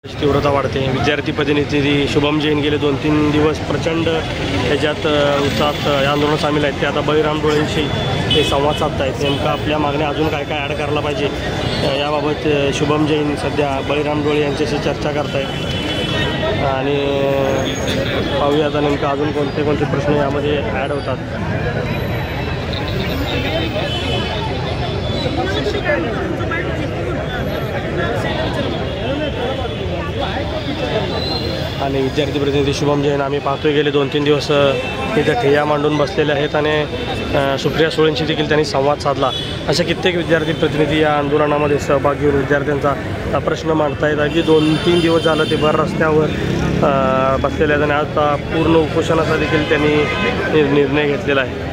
तीव्रता वाढते। विद्यार्थी प्रतिनिधी शुभम जैन गेले 2-3 दिवस प्रचंड ह्याच्यात उत्साहात या आंदोलनात सामील आहेत। ते आता बळीराम डोळेंशी ते संवाद साधत आहेत। नेमकं आपल्या मागण्या अजून काय काय ॲड करायला पाहिजे याबाबत शुभम जैन सध्या बळीराम डोळे यांच्याशी चर्चा करत आहेत आणि पाहूया आता नेमकं अजून कोणते कोणते प्रश्न यामध्ये ॲड होतात। आणि विद्यार्थी प्रतिनिधी शुभम जैन आम्ही पाहतोय गेले 2-3 दिवस इथे ठिय्या मांडून बसलेले आहेत आणि सुप्रिया सुळेंशी देखील त्यांनी संवाद साधला। अशा कित्येक विद्यार्थी प्रतिनिधी या आंदोलनामध्ये सहभाग घेऊन विद्यार्थ्यांचा प्रश्न मांडतायत। अगदी 2-3 दिवस झालं ते भर रस्त्यावर बसलेले आहेत आणि आता पूर्ण उपोषणाचा देखील त्यांनी निर्णय घेतलेला आहे।